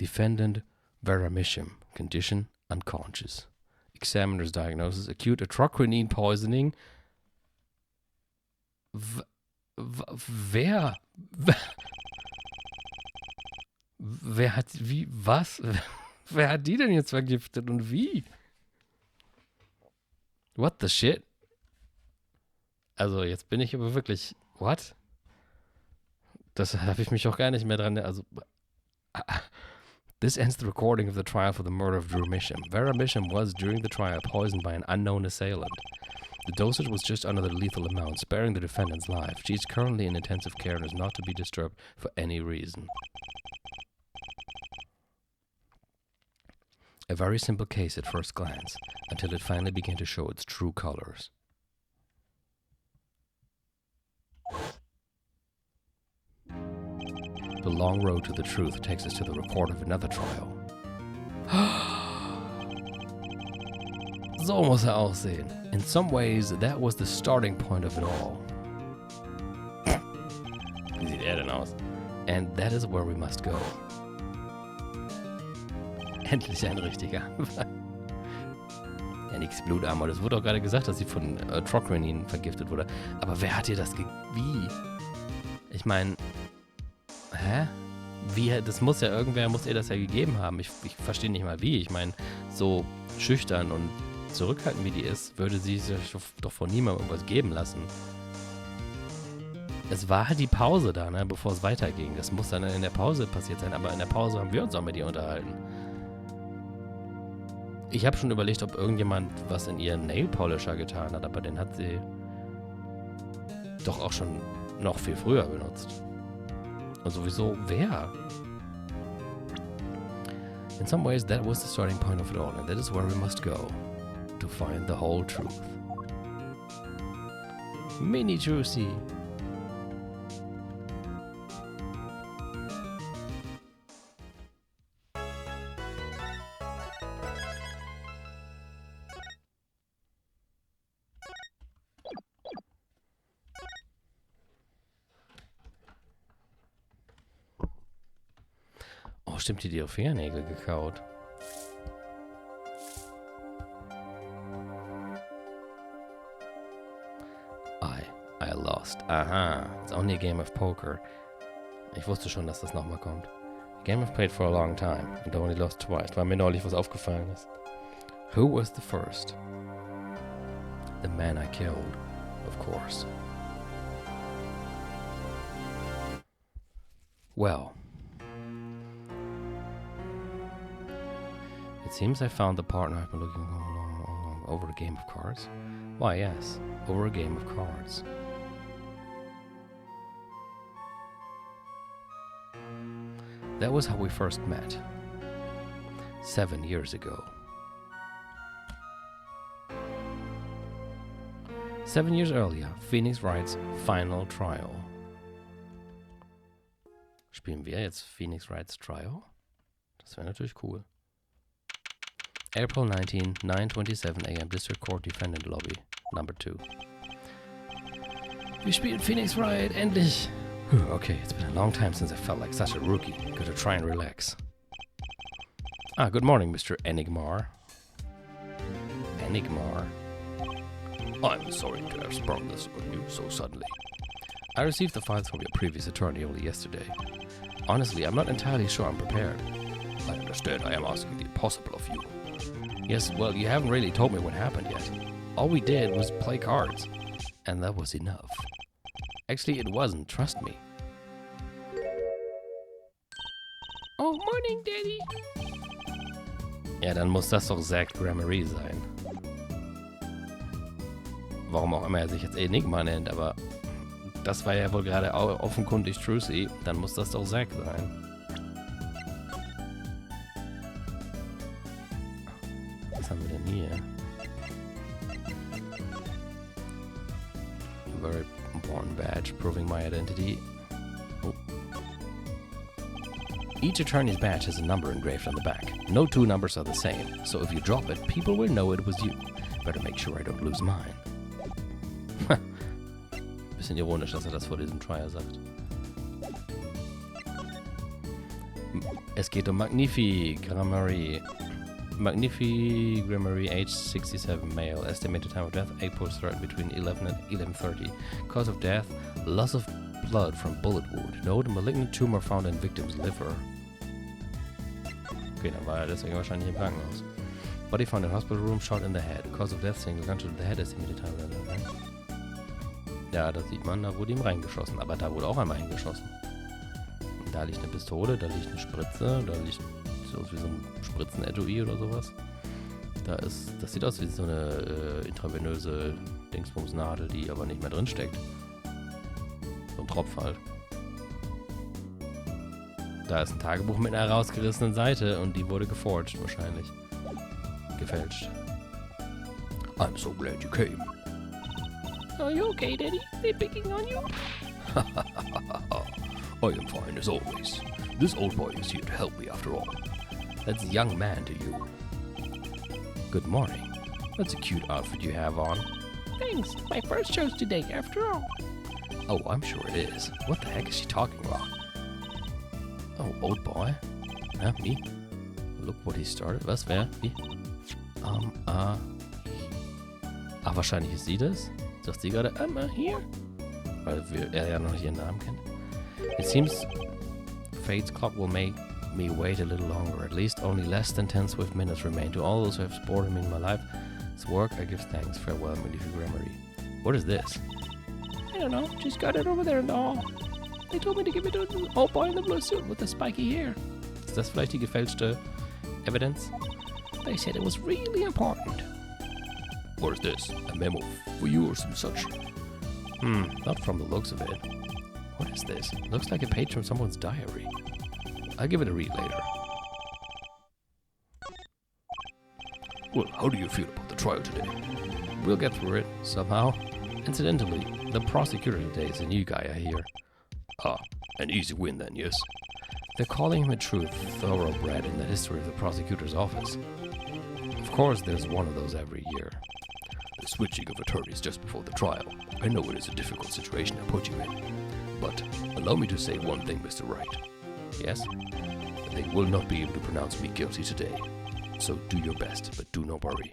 Defendant Veramisham, condition unconscious. Examiner's diagnosis, acute atroquinine poisoning. Wer hat was? Wer hat die denn jetzt vergiftet und wie? What the shit? Also jetzt bin ich aber wirklich, what? Das habe ich mich auch gar nicht mehr dran, also This ends the recording of the trial for the murder of Drew Misham. Vera Misham was, during the trial, poisoned by an unknown assailant. The dosage was just under the lethal amount, sparing the defendant's life. She is currently in intensive care and is not to be disturbed for any reason. A very simple case at first glance, until it finally began to show its true colors. The long road to the truth takes us to the record of another trial. So muss aussehen. In some ways, that was the starting point of it all. Wie sieht denn aus? And that is where we must go. Endlich ein richtiger Anfang. Ja, nix blutarm. Es wurde auch gerade gesagt, dass sie von Troquinine vergiftet wurde. Aber wer hat ihr das wie? Ich meine, hä? Wie, das muss ja irgendwer, muss ihr das ja gegeben haben. Ich verstehe nicht mal wie. Ich meine, so schüchtern und zurückhaltend wie die ist, würde sie sich doch von niemandem irgendwas geben lassen. Es war halt die Pause da, ne, bevor es weiterging. Das muss dann in der Pause passiert sein, aber in der Pause haben wir uns auch mit ihr unterhalten. Ich habe schon überlegt, ob irgendjemand was in ihren Nail Polisher getan hat, aber den hat sie doch auch schon noch viel früher benutzt. Und sowieso, wer? In some ways, that was the starting point of it all, and that is where we must go to find the whole truth. Mini Juicy. Oh, stimmt, die ihre Fingernägel gekaut. I lost. Aha, it's only a game of poker. Ich wusste schon, dass das nochmal kommt. A game I've played for a long time and only lost twice, weil mir neulich was aufgefallen ist. Who was the first? The man I killed, of course. Well, it seems I found the partner I've been looking for all along over a game of cards. Why, yes, over a game of cards. That was how we first met. 7 years ago. 7 years earlier, Phoenix Wright's final trial. Spielen wir jetzt Phoenix Wright's Trial? Das wäre natürlich cool. April 19, 9:27 a.m. District Court Defendant Lobby, Number 2. Wir spielen Phoenix Wright, endlich! Okay, it's been a long time since I felt like such a rookie. Gotta try and relax. Good morning, Mr. Enigmar. Enigmar? I'm sorry to have sprung this on you so suddenly. I received the files from your previous attorney only yesterday. Honestly, I'm not entirely sure I'm prepared. I understand I am asking the impossible of you. Yes, well, you haven't really told me what happened yet. All we did was play cards. And that was enough. Actually, it wasn't, trust me. Oh, morning, Daddy. Ja, dann muss das doch Zach Gramarye sein. Warum auch immer er sich jetzt Enigma nennt, aber das war ja wohl gerade offenkundig Trucy. Dann muss das doch Zach sein. Was haben wir denn hier? Very important badge proving my identity. Oh. Each attorney's badge has a number engraved on the back. No two numbers are the same, so if you drop it, people will know it was you. Better make sure I don't lose mine. Bisschen ironisch, dass er das vor diesem Trial sagt. Es geht um Magnifi Grammary. Magnifi Grammary, age 67, male. Estimated time of death, April start between 11 and 11:30. Cause of death, loss of blood from bullet wound. Note, malignant tumor found in victim's liver. Okay, dann war er deswegen wahrscheinlich im Krankenhaus. Body found in hospital room, shot in the head. Cause of death, single gunshot to the head, estimated time of death. Ja, da sieht man, da wurde ihm reingeschossen. Aber da wurde auch einmal hingeschossen. Und da liegt eine Pistole, da liegt eine Spritze, da liegt so aus wie so ein Spritzen-Etui oder sowas. Das sieht aus wie so eine intravenöse Dingsbumsnadel, die aber nicht mehr drin steckt. So ein Tropf halt. Da ist ein Tagebuch mit einer rausgerissenen Seite und die wurde geforged wahrscheinlich. Gefälscht. I'm so glad you came. Are you okay, Daddy? They picking on you? I am fine as always. This old boy is here to help me after all. That's a young man to you. Good morning. That's a cute outfit you have on. Thanks. My first show's today, after all. Oh, I'm sure it is. What the heck is she talking about? Oh, old boy. Me? Look what he started. Was, wer? Wie? Wahrscheinlich ist sie das. Sagt sie gerade, here. Weil er ja noch nicht ihren Namen kennt. It seems fate's clock will make me wait a little longer. At least only less than 10 swift minutes remain. To all those who have supported me in my life's work, I give thanks. Farewell, Magnifi Grammary. What is this? I don't know. She's got it over there in the hall. They told me to give it to the old boy in the blue suit with the spiky hair. Ist das vielleicht die gefälschte Evidence? They said it was really important. What is this? A memo for you or some such? Not from the looks of it. What is this? Looks like a page from someone's diary. I'll give it a read later. Well, how do you feel about the trial today? We'll get through it, somehow. Incidentally, the prosecutor today is a new guy, I hear. Ah, an easy win then, yes? They're calling him a true thoroughbred in the history of the prosecutor's office. Of course, there's one of those every year. The switching of attorneys just before the trial. I know it is a difficult situation to put you in. But allow me to say one thing, Mr. Wright. Yes? They will not be able to pronounce me guilty today. So do your best, but do not worry.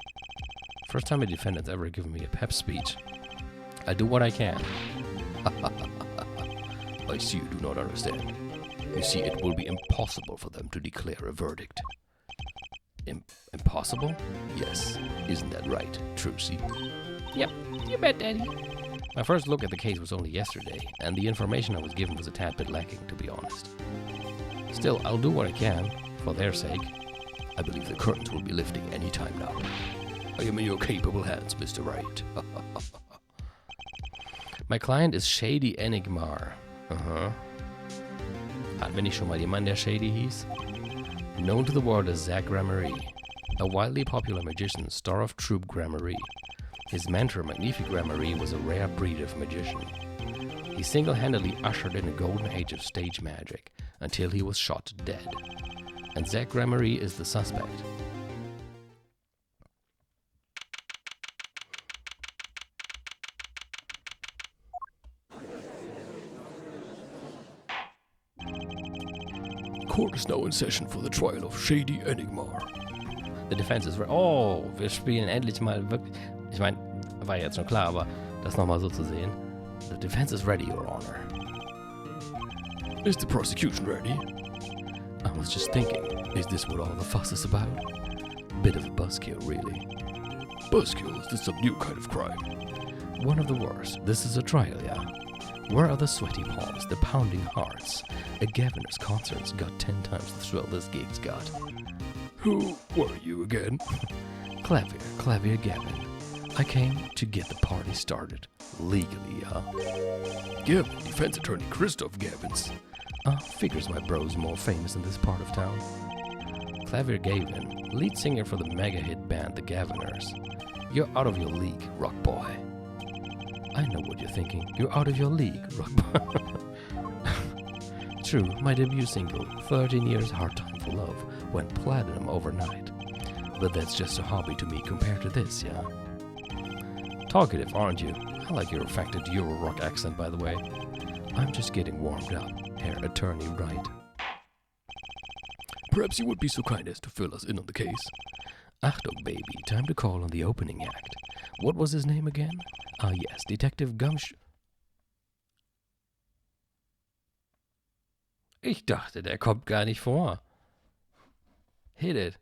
First time a defendant's ever given me a pep speech. I do what I can. I see you do not understand. You see, it will be impossible for them to declare a verdict. Impossible? Yes. Isn't that right, Trucy? Yep, you bet, Daddy. My first look at the case was only yesterday, and the information I was given was a tad bit lacking, to be honest. Still, I'll do what I can, for their sake. I believe the curtains will be lifting any time now. I am in your capable hands, Mr. Wright. My client is Shady Enigmar. Hatten wir nicht schon mal jemanden, der Shady hieß? Known to the world as Zach Grammary, a widely popular magician, star of troupe Grammary. His mentor, Magnifi Grammary, was a rare breed of magician. He single-handedly ushered in a golden age of stage magic until he was shot dead. And Zach Grammary is the suspect. Court is now in session for the trial of Shady Enigmar. The defense is ready. Oh, wir spielen endlich mal wirklich. Ich meine, war ja jetzt schon klar, aber das nochmal so zu sehen. The defense is ready, Your Honor. Is the prosecution ready? I was just thinking, is this what all the fuss is about? Bit of a buzzkill, really. Buzzkill? Is this some new kind of crime? One of the worst. This is a trial, yeah? Where are the sweaty palms, the pounding hearts? A Gaviner's concert's got 10 times the thrill this gig's got. Who were you again? Clavier Gavin. I came to get the party started. Legally, Gavin, defense attorney Christoph Gavins. Figures my bro's more famous in this part of town. Clavier Gavin, lead singer for the mega-hit band The Gaviners. You're out of your league, rock boy. I know what you're thinking. You're out of your league, rock boy. True, my debut single, 13 Years Hard Time for Love, went platinum overnight. But that's just a hobby to me compared to this, yeah? Talkative, aren't you? I like your affected Euro-rock accent, by the way. I'm just getting warmed up, Herr Attorney Wright. perhaps you would be so kind as to fill us in on the case. Achtung, baby, time to call on the opening act. What was his name again? Ah, yes, Detective Gumshoe. Ich dachte, der kommt gar nicht vor. Hit it.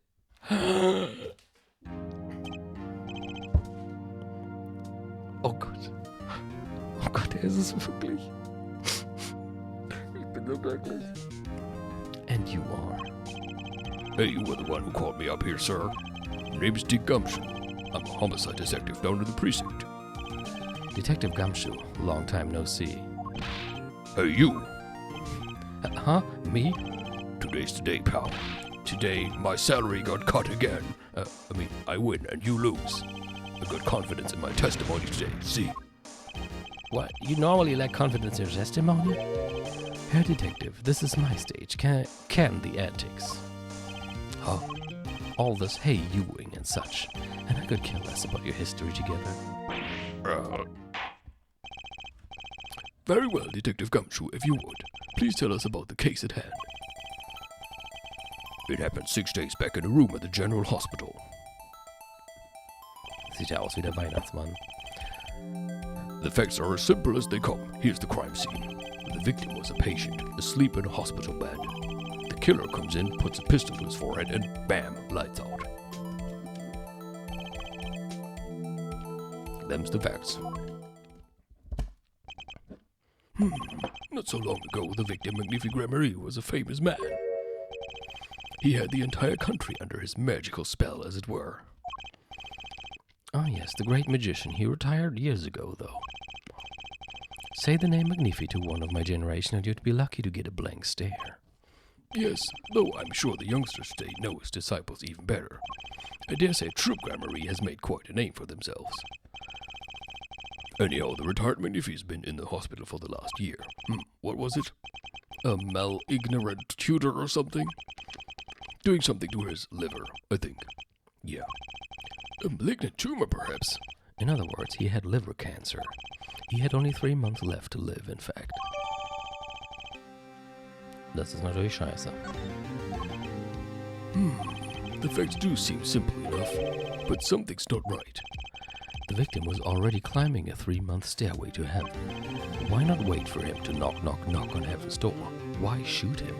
Oh Gott. Oh Gott, er ist es wirklich. Ich bin so glücklich. And you are. Hey, you were the one who called me up here, sir. My name is Dick Gumshoe. I'm a homicide detective down in the precinct. Detective Gumshoe, long time no see. Hey, you. Huh? Me? Today's the day, pal. Today, my salary got cut again. I win and you lose. I got confidence in my testimony today, see? What? You normally lack confidence in your testimony? Herr Detective, this is my stage. Can the antics. Huh? All this hey-youing and such. And I could care less about your history together. Very well, Detective Gumshoe, if you would. Please tell us about the case at hand. It happened 6 days back in a room at the General Hospital. Sieht ja aus wie der Weihnachtsmann. The facts are as simple as they come. Here's the crime scene. The victim was a patient, asleep in a hospital bed. The killer comes in, puts a pistol to his forehead, and bam, lights out. Them's the facts. Not so long ago, the victim, Magnifique Gramarye, was a famous man. He had the entire country under his magical spell, as it were. Ah, yes, the great magician. He retired years ago, though. Say the name Magnifique to one of my generation and you'd be lucky to get a blank stare. Yes, though I'm sure the youngsters today know his disciples even better. I dare say true Gramarye has made quite a name for themselves. Anyhow, the retired Magnifique's been in the hospital for the last year. What was it? A malignorant tutor or something? Doing something to his liver, I think. Yeah. A malignant tumor, perhaps. In other words, he had liver cancer. He had only 3 months left to live, in fact. Das ist natürlich scheiße. The facts do seem simple enough, but something's not right. The victim was already climbing a 3-month stairway to heaven. Why not wait for him to knock, knock, knock on heaven's door? Why shoot him?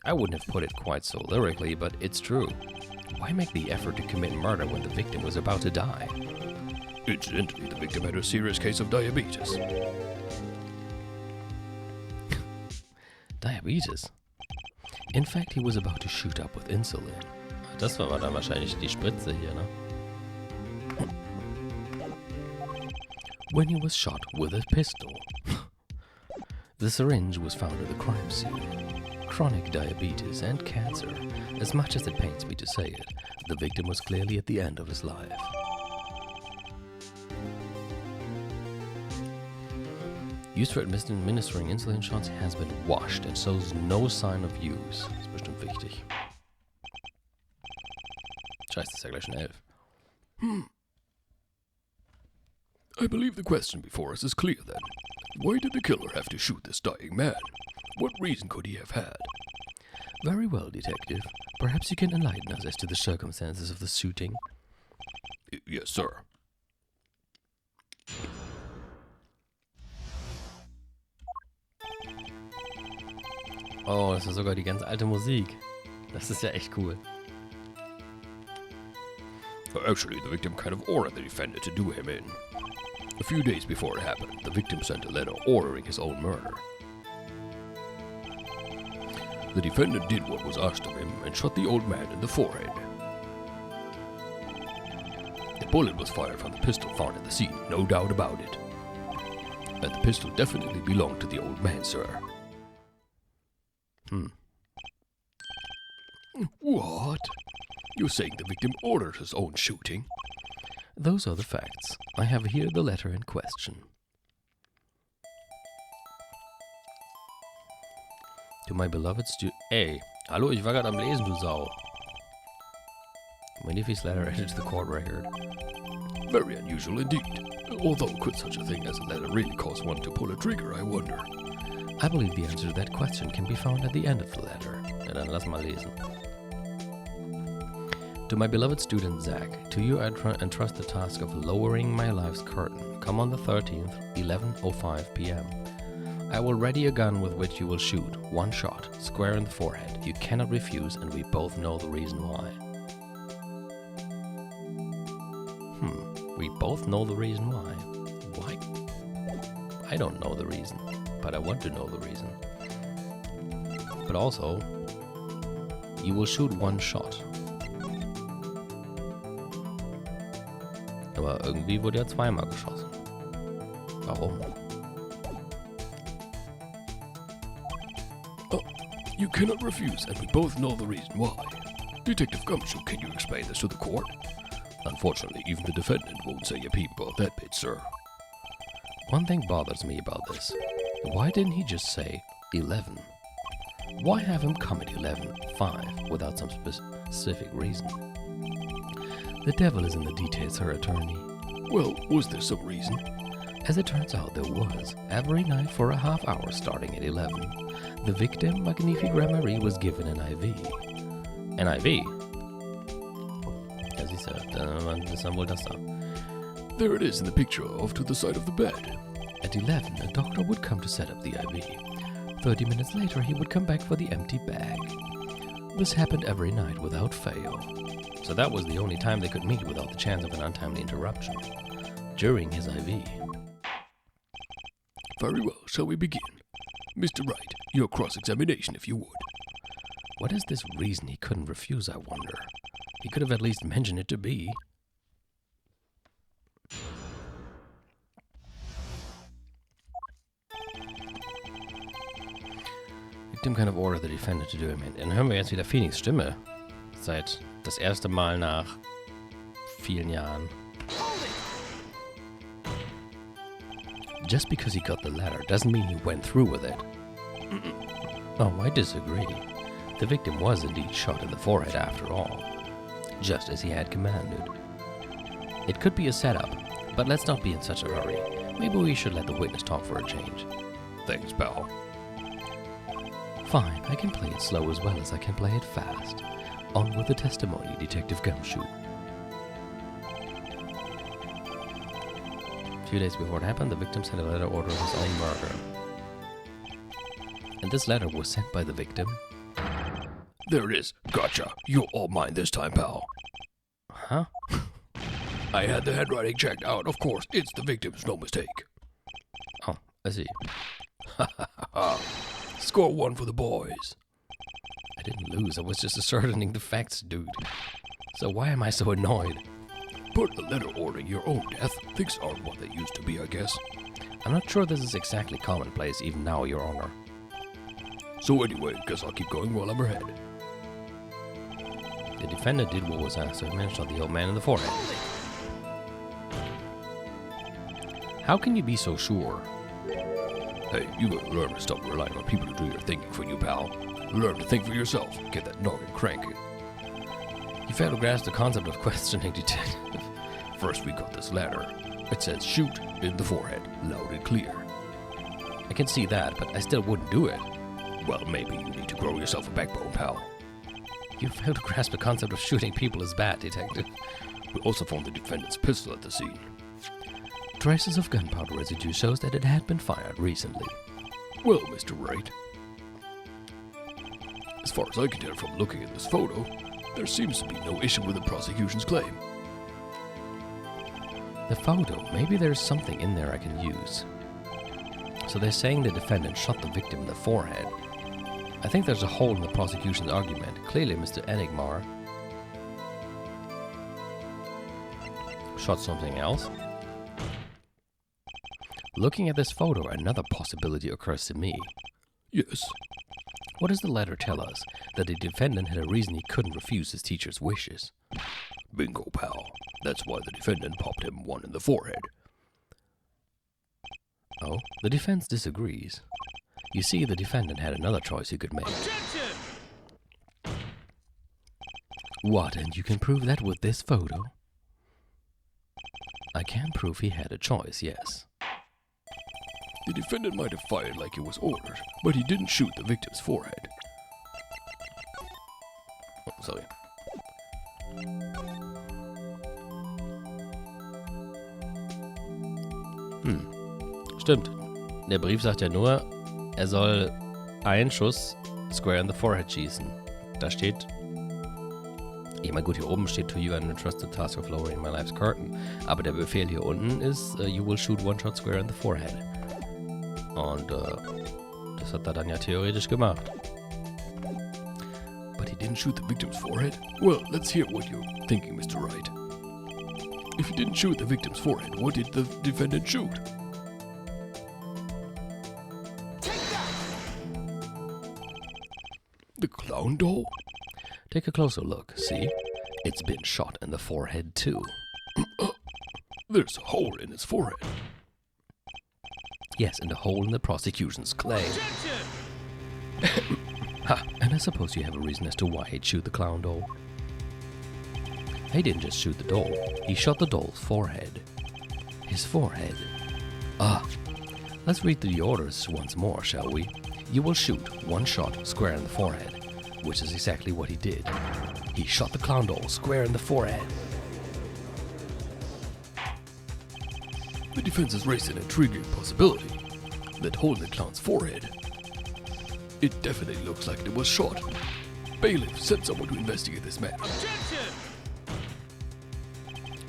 I wouldn't have put it quite so lyrically, but it's true. Why make the effort to commit murder when the victim was about to die? Incidentally, the victim had a serious case of diabetes. Diabetes? In fact, he was about to shoot up with insulin. Das war dann wahrscheinlich die Spritze hier, ne? When he was shot with a pistol. The syringe was found at the crime scene. Chronic diabetes and cancer. As much as it pains me to say it, the victim was clearly at the end of his life. Use for administering insulin shots has been washed and shows no sign of use. Das ist bestimmt wichtig. Scheiße, ist ja gleich schon 11. I believe the question before us is clear then. Why did the killer have to shoot this dying man? What reason could he have had? Very well, Detective. Perhaps you can enlighten us as to the circumstances of the shooting. Yes, sir. Oh, das ist sogar die ganz alte Musik. Das ist ja echt cool. Actually, the victim kind of ordered the defendant to do him in. A few days before it happened, the victim sent a letter ordering his own murder. The defendant did what was asked of him and shot the old man in the forehead. The bullet was fired from the pistol found at the scene, no doubt about it. And the pistol definitely belonged to the old man, sir. What? You're saying the victim ordered his own shooting? Those are the facts. I have here the letter in question. To my beloved Ey, hallo, ich war gerade am Lesen, du Sau. Magnifique's letter added to the court record. Very unusual indeed. Although could such a thing as a letter really cause one to pull a trigger, I wonder. I believe the answer to that question can be found at the end of the letter. Ja, dann lass mal lesen. To my beloved student Zach, to you I entrust the task of lowering my life's curtain. Come on the 13th, 11:05 p.m. I will ready a gun with which you will shoot. One shot, square in the forehead. You cannot refuse, and we both know the reason why. We both know the reason why. Why? I don't know the reason, but I want to know the reason. But also, you will shoot one shot. Aber irgendwie wurde ja zweimal geschossen. Warum? You cannot refuse, and we both know the reason why. Detective Gumshoe, can you explain this to the court? Unfortunately, even the defendant won't say a peep about that bit, sir. One thing bothers me about this. Why didn't he just say 11? Why have him come at 11:05 without some specific reason? The devil is in the details, Her Attorney. Well, was there some reason? As it turns out, there was. Every night for a half hour starting at 11, the victim, Magnifique Marie, was given an IV. An IV? Ja, siehst du, dann ist dann wohl das da. There it is in the picture off to the side of the bed. At 11, a doctor would come to set up the IV. 30 minutes later, he would come back for the empty bag. This happened every night without fail. So that was the only time they could meet without the chance of an untimely interruption. During his IV. Very well, shall we begin? Mr. Wright, your cross-examination, if you would. What is this reason he couldn't refuse, I wonder? He could have at least mentioned it to me. Victim kind of order the defendant to do it. Dann hören wir jetzt wieder Phoenix' Stimme. Seit das erste Mal nach vielen Jahren. Just because he got the letter doesn't mean he went through with it. Oh, I disagree. The victim was indeed shot in the forehead after all, just as he had commanded. It could be a setup, but let's not be in such a hurry. Maybe we should let the witness talk for a change. Thanks, pal. Fine, I can play it slow as well as I can play it fast. On with the testimony, Detective Gumshoe. A few days before it happened, the victim sent a letter ordering his own murder. And this letter was sent by the victim. There it is. Gotcha. You're all mine this time, pal. Huh? I had the handwriting checked out. Of course, it's the victim's, no mistake. Oh, I see. Score one for the boys. I didn't lose, I was just ascertaining the facts, dude. So why am I so annoyed? Put a letter ordering your own death. Things aren't what they used to be, I guess. I'm not sure this is exactly commonplace even now, Your Honor. So anyway, guess I'll keep going while I'm ahead. The defendant did what was asked, so he managed to shot the old man in the forehead. How can you be so sure? Hey, you gotta learn to stop relying on people to do your thinking for you, pal. Learn to think for yourself. Get that noggin cranking. You fail to grasp the concept of questioning, detective. First, we got this letter. It says shoot in the forehead, loud and clear. I can see that, but I still wouldn't do it. Well, maybe you need to grow yourself a backbone, pal. You fail to grasp the concept of shooting people as bad, detective. We also found the defendant's pistol at the scene. Traces of gunpowder residue shows that it had been fired recently. Well, Mr. Wright, as far as I can tell from looking at this photo, there seems to be no issue with the prosecution's claim. The photo, maybe there's something in there I can use. So they're saying the defendant shot the victim in the forehead. I think there's a hole in the prosecution's argument. Clearly, Mr. Enigmar shot something else. Looking at this photo, another possibility occurs to me. Yes. What does the letter tell us? That the defendant had a reason he couldn't refuse his teacher's wishes. Bingo, pal. That's why the defendant popped him one in the forehead. Oh, the defense disagrees. You see, the defendant had another choice he could make. Objection! What, and you can prove that with this photo? I can prove he had a choice, yes. The defendant might have fired like it was ordered, but he didn't shoot the victim's forehead. Oh, sorry. Stimmt. Der Brief sagt ja nur, er soll einen Schuss square in the forehead schießen. Da steht, ich meine gut, hier oben steht to you an entrusted task of lowering my life's curtain. Aber der Befehl hier unten ist, you will shoot one shot square in the forehead. Und das hat er dann ja theoretisch gemacht. But he didn't shoot the victim's forehead? Well, let's hear what you're thinking, Mr. Wright. If he didn't shoot the victim's forehead, what did the defendant shoot? The clown doll? Take a closer look, see? It's been shot in the forehead too. There's a hole in his forehead. Yes, and a hole in the prosecution's claim. Ha, and I suppose you have a reason as to why he'd shoot the clown doll. He didn't just shoot the doll, he shot the doll's forehead. His forehead. Ah, let's read through the orders once more, shall we? You will shoot one shot square in the forehead, which is exactly what he did. He shot the clown doll square in the forehead. The defense has raised an intriguing possibility. That hole in the clown's forehead. It definitely looks like it was shot. Bailiff, send someone to investigate this matter.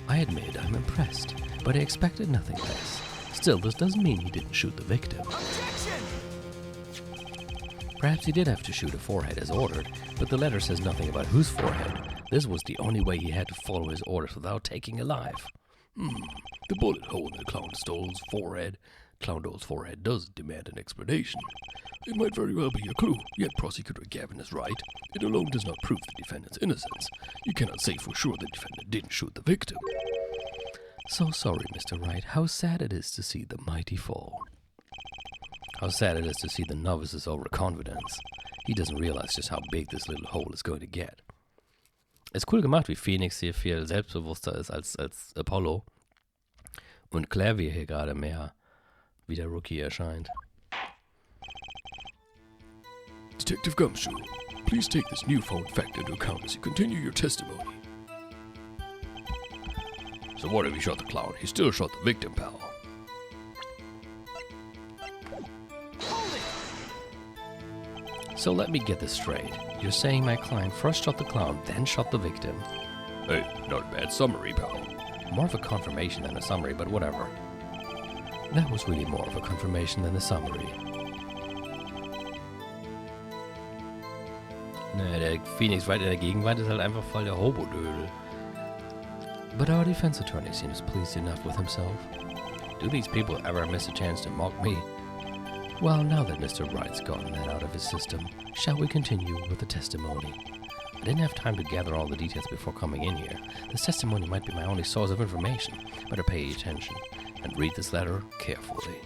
I admit I'm impressed, but I expected nothing less. Still, this doesn't mean he didn't shoot the victim. Perhaps he did have to shoot a forehead as ordered, but the letter says nothing about whose forehead. This was the only way he had to follow his orders without taking a life. The bullet hole in the clown doll's forehead does demand an explanation. It might very well be a clue, yet Prosecutor Gavin is right. It alone does not prove the defendant's innocence. You cannot say for sure the defendant didn't shoot the victim. So sorry, Mr. Wright. How sad it is to see the mighty fall. How sad it is to see the novice's overconfidence. He doesn't realize just how big this little hole is going to get. Ist cool gemacht, wie Phoenix hier viel selbstbewusster ist als Apollo. Und Claire wie hier gerade mehr wie der Rookie erscheint. Detective Gumshoe, please take this newfound fact into account as you continue your testimony. So what if he shot the clown? He still shot the victim, pal. So let me get this straight. You're saying my client first shot the clown, then shot the victim. Hey, not a bad summary, pal. More of a confirmation than a summary, but whatever. That was really more of a confirmation than a summary. Naja, der Phoenix Wright in der Gegenwart ist halt einfach voll der Hobodödel. But our defense attorney seems pleased enough with himself. Do these people ever miss a chance to mock me? Well, now that Mr. Wright's gotten that out of his system, shall we continue with the testimony? I didn't have time to gather all the details before coming in here. This testimony might be my only source of information. Better pay attention and read this letter carefully.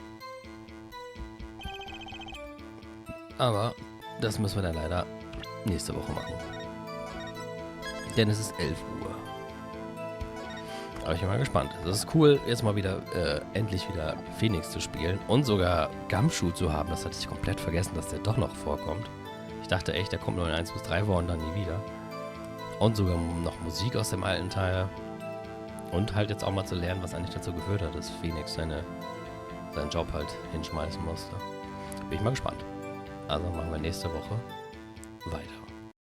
Aber das müssen wir dann leider nächste Woche machen. Denn es ist 11 Uhr. Aber ich bin mal gespannt. Das ist cool, jetzt mal wieder endlich wieder Phoenix zu spielen und sogar Gumshoe zu haben. Das hatte ich komplett vergessen, dass der doch noch vorkommt. Ich dachte echt, der kommt nur in 1 bis 3 vor und dann nie wieder. Und sogar noch Musik aus dem alten Teil. Und halt jetzt auch mal zu lernen, was eigentlich dazu geführt hat, dass Phoenix seinen Job halt hinschmeißen musste. Bin ich mal gespannt. Also machen wir nächste Woche weiter.